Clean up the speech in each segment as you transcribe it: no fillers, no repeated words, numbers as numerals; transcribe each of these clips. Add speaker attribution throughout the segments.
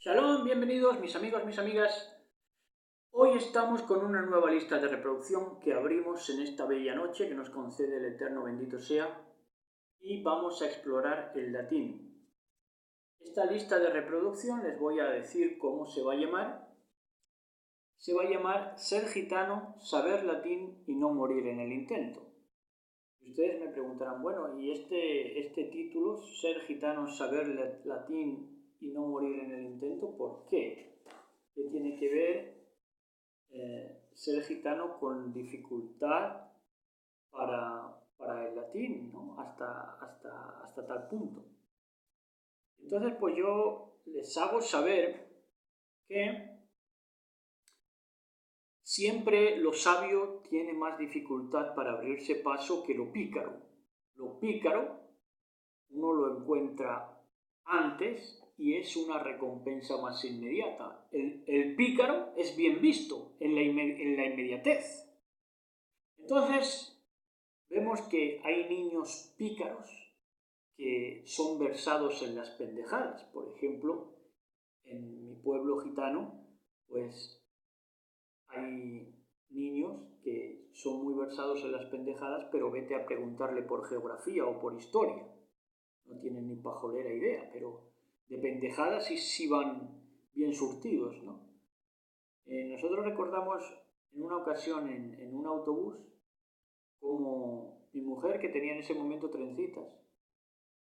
Speaker 1: Shalom, bienvenidos mis amigos, mis amigas. Hoy estamos con una nueva lista de reproducción que abrimos en esta bella noche que nos concede el Eterno bendito sea, y vamos a explorar el latín. Esta lista de reproducción les voy a decir cómo se va a llamar. Se va a llamar Ser gitano, saber latín y no morir en el intento. Y ustedes me preguntarán, bueno, ¿y este título, Ser gitano, saber latín y no morir en el intento, por qué? ¿Qué tiene que ver ser gitano con dificultad para el latín, ¿no? hasta tal punto? Entonces, pues yo les hago saber que siempre lo sabio tiene más dificultad para abrirse paso que lo pícaro. Lo pícaro uno lo encuentra antes y es una recompensa más inmediata. El pícaro es bien visto en la inmediatez. Entonces, vemos que hay niños pícaros que son versados en las pendejadas. Por ejemplo, en mi pueblo gitano, pues hay niños que son muy versados en las pendejadas, pero vete a preguntarle por geografía o por historia. No tienen ni pajolera idea, pero de pendejadas sí van bien surtidos, ¿no? Nosotros recordamos en una ocasión en un autobús como mi mujer, que tenía en ese momento trencitas,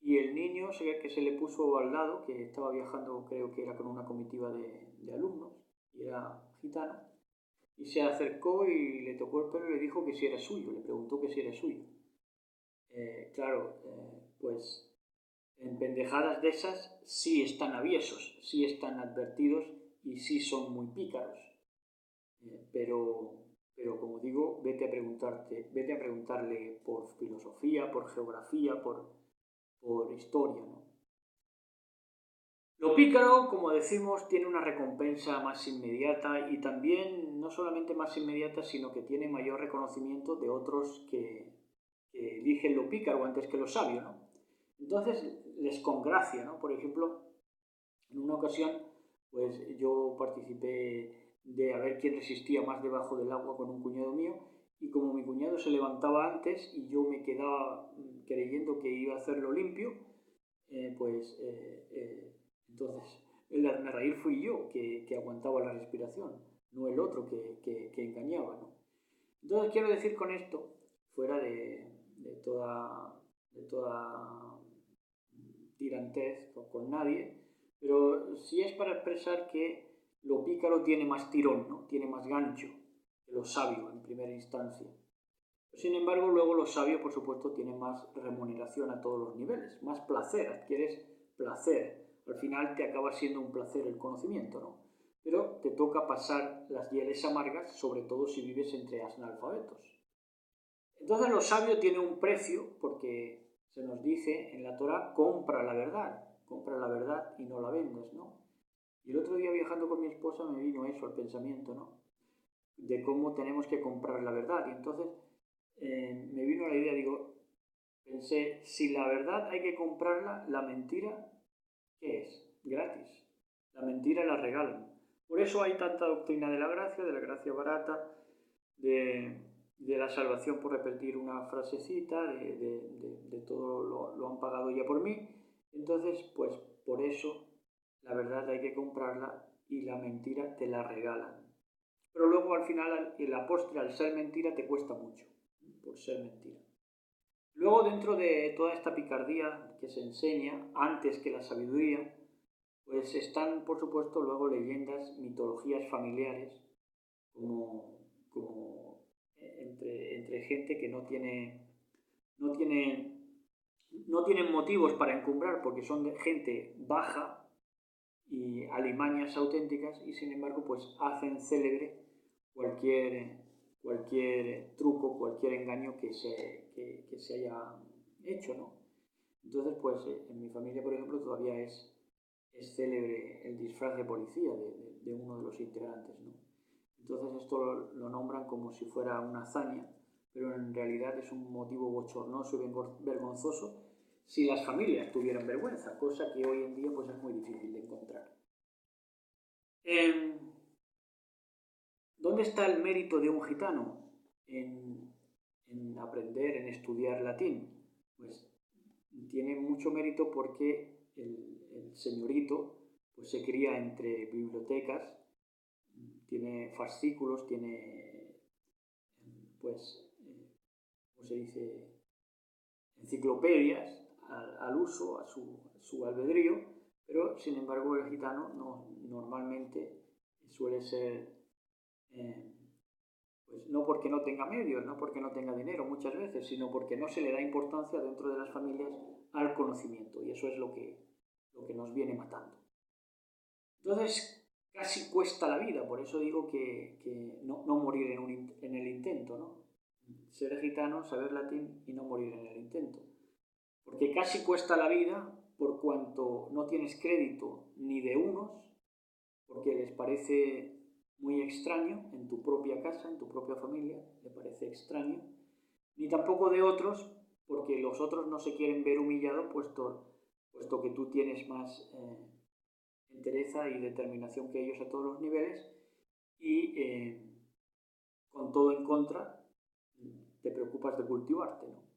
Speaker 1: y el niño que se le puso al lado, que estaba viajando, creo que era con una comitiva de alumnos, y era gitano, y se acercó y le tocó el pelo y le dijo que si era suyo, le preguntó que si era suyo. Pues en pendejadas de esas sí están aviesos, sí están advertidos y sí son muy pícaros. Pero como digo, vete a preguntarle por filosofía, por geografía, por historia, ¿no? Lo pícaro, como decimos, tiene una recompensa más inmediata y también no solamente más inmediata, sino que tiene mayor reconocimiento de otros que eligen lo pícaro antes que lo sabio, ¿no? Entonces les congracia, ¿no? Por ejemplo, en una ocasión, pues yo participé de a ver quién resistía más debajo del agua con un cuñado mío, y como mi cuñado se levantaba antes y yo me quedaba creyendo que iba a hacerlo limpio, entonces el hazme reír fui yo que aguantaba la respiración, no el otro que engañaba, ¿no? Entonces quiero decir con esto, fuera de toda tirantez con nadie, pero sí es para expresar que lo pícaro tiene más tirón, ¿no? Tiene más gancho que lo sabio en primera instancia. Sin embargo, luego lo sabio, por supuesto, tiene más remuneración a todos los niveles, más placer, adquieres placer. Al final te acaba siendo un placer el conocimiento, ¿no? Pero te toca pasar las hieles amargas, sobre todo si vives entre analfabetos. Entonces lo sabio tiene un precio porque se nos dice en la Torah, compra la verdad y no la vendas, ¿no? Y el otro día viajando con mi esposa me vino eso al pensamiento, ¿no? De cómo tenemos que comprar la verdad. Y entonces me vino la idea, pensé, si la verdad hay que comprarla, la mentira, ¿qué es? Gratis. La mentira la regalan. Por eso hay tanta doctrina de la gracia barata, de la salvación por repetir una frasecita, de todo lo han pagado ya por mí. Entonces, pues por eso la verdad hay que comprarla y la mentira te la regalan. Pero luego al final, la postre, al ser mentira, te cuesta mucho, por ser mentira. Luego, dentro de toda esta picardía que se enseña, antes que la sabiduría, pues están, por supuesto, luego leyendas, mitologías familiares, como entre gente que no tiene, no tienen motivos para encumbrar porque son de gente baja y alimañas auténticas, y sin embargo pues hacen célebre cualquier truco, cualquier engaño que se haya hecho, ¿no? Entonces pues en mi familia, por ejemplo, todavía es célebre el disfraz de policía de uno de los integrantes, ¿no? Entonces esto lo nombran como si fuera una hazaña, pero en realidad es un motivo bochornoso y vergonzoso si las familias tuvieran vergüenza, cosa que hoy en día pues es muy difícil de encontrar. ¿Dónde está el mérito de un gitano en aprender, en estudiar latín? Pues tiene mucho mérito porque el señorito pues se cría entre bibliotecas, tiene fascículos, tiene, pues, ¿cómo se dice?, enciclopedias al uso, a su albedrío, pero sin embargo el gitano normalmente suele ser, pues no porque no tenga medios, no porque no tenga dinero muchas veces, sino porque no se le da importancia dentro de las familias al conocimiento, y eso es lo que nos viene matando. Entonces casi cuesta la vida, por eso digo que no morir en el intento, ¿no? Ser gitano, saber latín y no morir en el intento. Porque casi cuesta la vida por cuanto no tienes crédito ni de unos, porque les parece muy extraño en tu propia casa, en tu propia familia, le parece extraño, ni tampoco de otros, porque los otros no se quieren ver humillados, puesto que tú tienes más entereza y determinación que ellos a todos los niveles, y con todo en contra te preocupas de cultivarte, ¿no?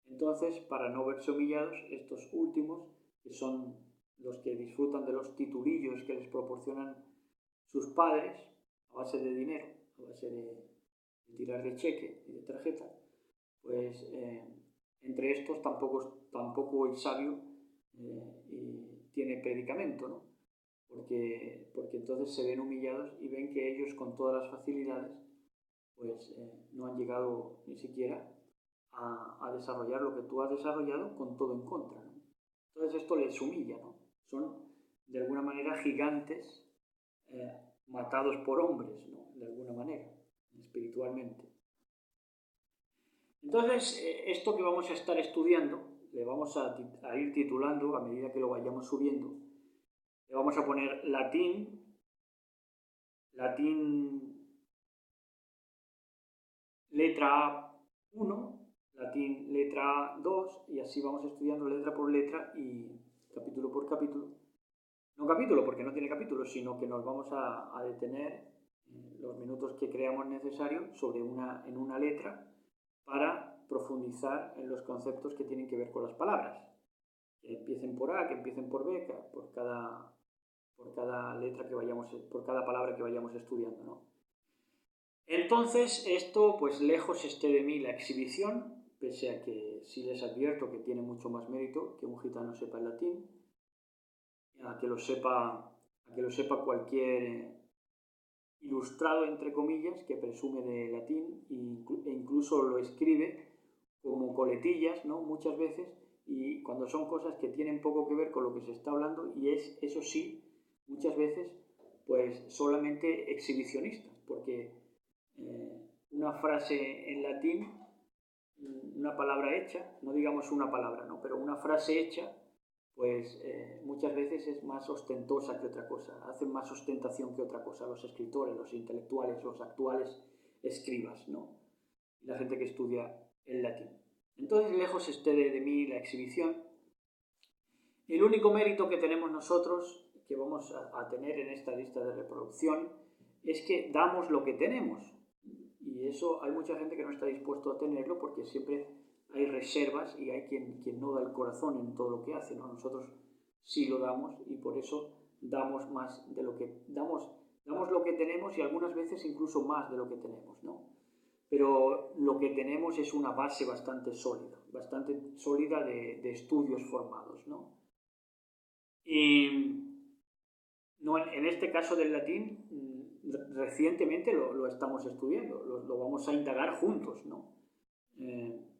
Speaker 1: Entonces, para no verse humillados, estos últimos, que son los que disfrutan de los titulillos que les proporcionan sus padres, a base de dinero, a base de tirar de cheque y de tarjeta, pues entre estos tampoco el sabio tiene predicamento, ¿no? Porque entonces se ven humillados y ven que ellos con todas las facilidades pues no han llegado ni siquiera a desarrollar lo que tú has desarrollado con todo en contra, ¿no? Entonces esto les humilla, ¿no? Son de alguna manera gigantes matados por hombres, ¿no? De alguna manera, espiritualmente. Entonces, esto que vamos a estar estudiando, le vamos a ir titulando a medida que lo vayamos subiendo. Le vamos a poner latín letra 1, latín letra 2, y así vamos estudiando letra por letra y capítulo por capítulo. No capítulo porque no tiene capítulos, sino que nos vamos a detener los minutos que creamos necesarios en una letra para profundizar en los conceptos que tienen que ver con las palabras. Que empiecen por A, que empiecen por B, por cada letra que por cada palabra que vayamos estudiando, ¿no? Entonces, esto, pues lejos esté de mí la exhibición, pese a que sí les advierto que tiene mucho más mérito que un gitano sepa el latín, a que lo sepa cualquier ilustrado, entre comillas, que presume de latín e incluso lo escribe como coletillas, ¿no? Muchas veces, y cuando son cosas que tienen poco que ver con lo que se está hablando, y es, eso sí, muchas veces, pues solamente exhibicionistas, porque una frase en latín, una palabra hecha, no digamos una palabra, ¿no? Pero una frase hecha, pues muchas veces es más ostentosa que otra cosa, hacen más ostentación que otra cosa los escritores, los intelectuales, los actuales escribas, ¿no? Y la gente que estudia el latín. Entonces, lejos esté de mí la exhibición. El único mérito que tenemos nosotros, que vamos a tener en esta lista de reproducción, es que damos lo que tenemos. Y eso hay mucha gente que no está dispuesto a tenerlo porque siempre hay reservas y hay quien no da el corazón en todo lo que hace, ¿no? Nosotros sí lo damos y por eso damos más de lo que damos lo que tenemos y algunas veces incluso más de lo que tenemos, ¿no? Pero lo que tenemos es una base bastante sólida de estudios formados, ¿no? Y no, en este caso del latín, recientemente lo estamos estudiando, lo vamos a indagar juntos, ¿no?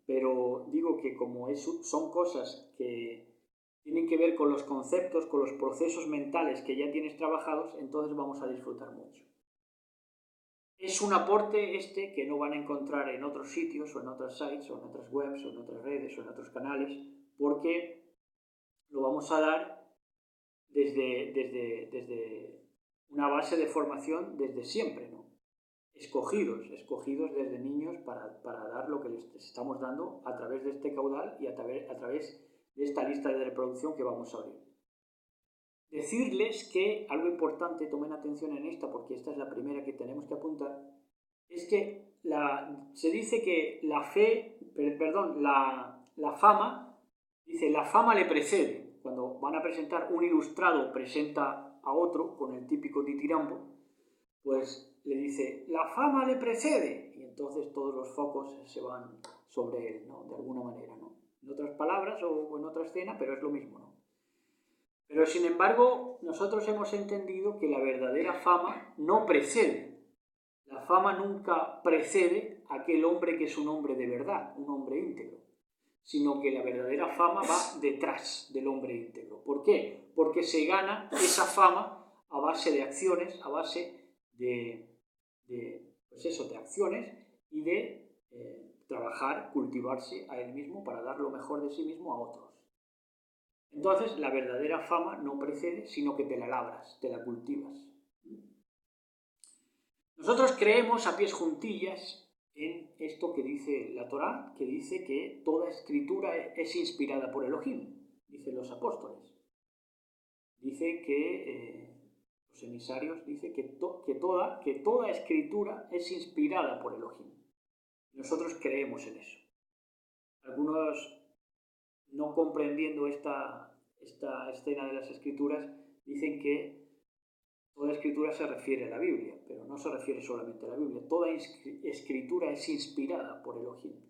Speaker 1: Pero digo que como son cosas que tienen que ver con los conceptos, con los procesos mentales que ya tienes trabajados, entonces vamos a disfrutar mucho. Es un aporte que no van a encontrar en otros sitios o en otras sites o en otras webs o en otras redes o en otros canales, porque lo vamos a dar desde una base de formación desde siempre, ¿no? Escogidos desde niños para dar lo que les estamos dando a través de este caudal y a través de esta lista de reproducción que vamos a abrir. decirles que algo importante, tomen atención en esta, porque esta es la primera que tenemos que apuntar, es que se dice que la fama, dice, la fama le precede. Cuando van a presentar, un ilustrado presenta a otro con el típico ditirambo, pues le dice, la fama le precede, y entonces todos los focos se van sobre él, ¿no? De alguna manera, ¿no? En otras palabras o en otra escena, pero es lo mismo, ¿no? Pero sin embargo, nosotros hemos entendido que la verdadera fama no precede. La fama nunca precede a aquel hombre que es un hombre de verdad, un hombre íntegro, sino que la verdadera fama va detrás del hombre íntegro. ¿Por qué? Porque se gana esa fama a base de acciones, a base de acciones y de trabajar, cultivarse a él mismo para dar lo mejor de sí mismo a otros. Entonces, la verdadera fama no precede, sino que te la labras, te la cultivas. Nosotros creemos a pies juntillas en esto que dice la Torá, que dice que toda escritura es inspirada por Elohim, dicen los apóstoles. Dice que los emisarios dicen que toda escritura es inspirada por Elohim. Nosotros creemos en eso. Algunos, no comprendiendo esta escena de las escrituras, dicen que toda escritura se refiere a la Biblia, pero no se refiere solamente a la Biblia. Toda escritura es inspirada por Elohim,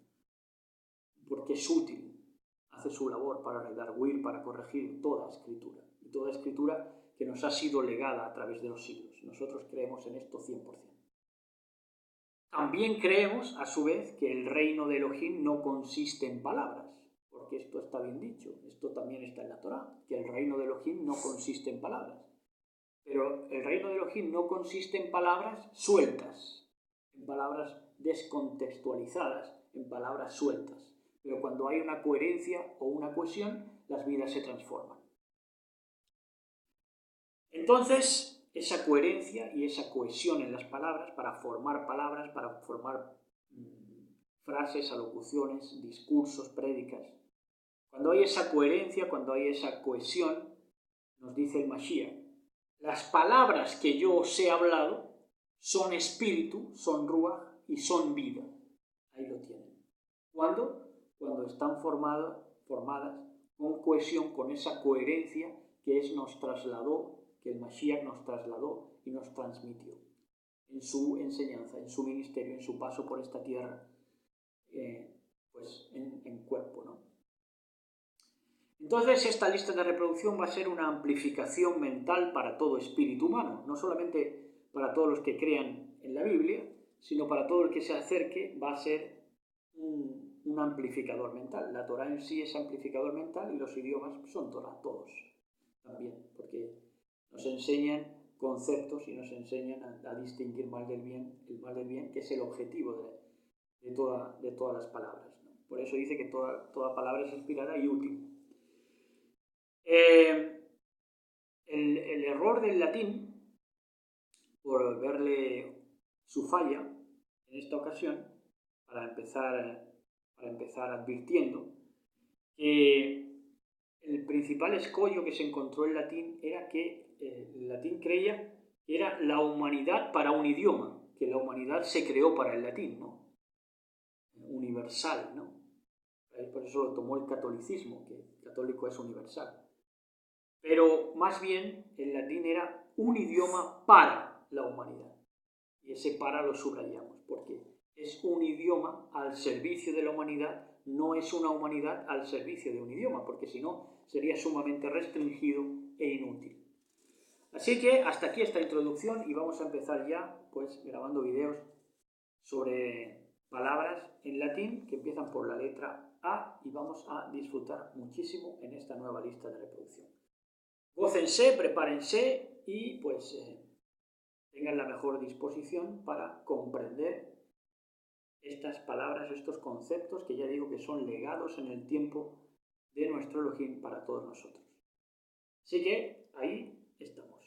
Speaker 1: porque es útil, hace su labor para redarguir, para corregir toda escritura. Y toda escritura que nos ha sido legada a través de los siglos. Nosotros creemos en esto 100%. También creemos, a su vez, que el reino de Elohim no consiste en palabras, porque esto está bien dicho, esto también está en la Torá, que el reino de Elohim no consiste en palabras. Pero el reino de Elohim no consiste en palabras sueltas, en palabras descontextualizadas, en palabras sueltas. Pero cuando hay una coherencia o una cohesión, las vidas se transforman. Entonces, esa coherencia y esa cohesión en las palabras, para formar frases, alocuciones, discursos, prédicas. Cuando hay esa coherencia, cuando hay esa cohesión, nos dice el Mashiach, las palabras que yo os he hablado son espíritu, son ruaj y son vida. Ahí lo tienen. ¿Cuándo? Cuando están formadas con cohesión, con esa coherencia que nos trasladó, que el Mashiach nos trasladó y nos transmitió en su enseñanza, en su ministerio, en su paso por esta tierra, en cuerpo, ¿no? Entonces, esta lista de reproducción va a ser una amplificación mental para todo espíritu humano, no solamente para todos los que crean en la Biblia, sino para todo el que se acerque, va a ser un amplificador mental. La Torá en sí es amplificador mental y los idiomas son Torá, todos también, porque nos enseñan conceptos y nos enseñan a distinguir el mal del bien, que es el objetivo de todas las palabras, ¿no? Por eso dice que toda palabra es inspirada y útil. El error del latín, por verle su falla en esta ocasión, para empezar advirtiendo que el principal escollo que se encontró en latín era que el latín creía que era la humanidad para un idioma, que la humanidad se creó para el latín, ¿no? Universal, ¿no? Por eso lo tomó el catolicismo, que el católico es universal. Pero más bien el latín era un idioma para la humanidad. Y ese para lo subrayamos, porque es un idioma al servicio de la humanidad, no es una humanidad al servicio de un idioma, porque si no sería sumamente restringido e inútil. Así que hasta aquí esta introducción y vamos a empezar ya pues grabando vídeos sobre palabras en latín que empiezan por la letra A y vamos a disfrutar muchísimo en esta nueva lista de reproducción. Gócense, prepárense y pues tengan la mejor disposición para comprender estas palabras, estos conceptos que ya digo que son legados en el tiempo de nuestro Elohim para todos nosotros. Así que ahí estamos,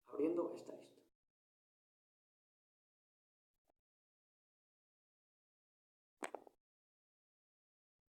Speaker 1: abriendo esta lista.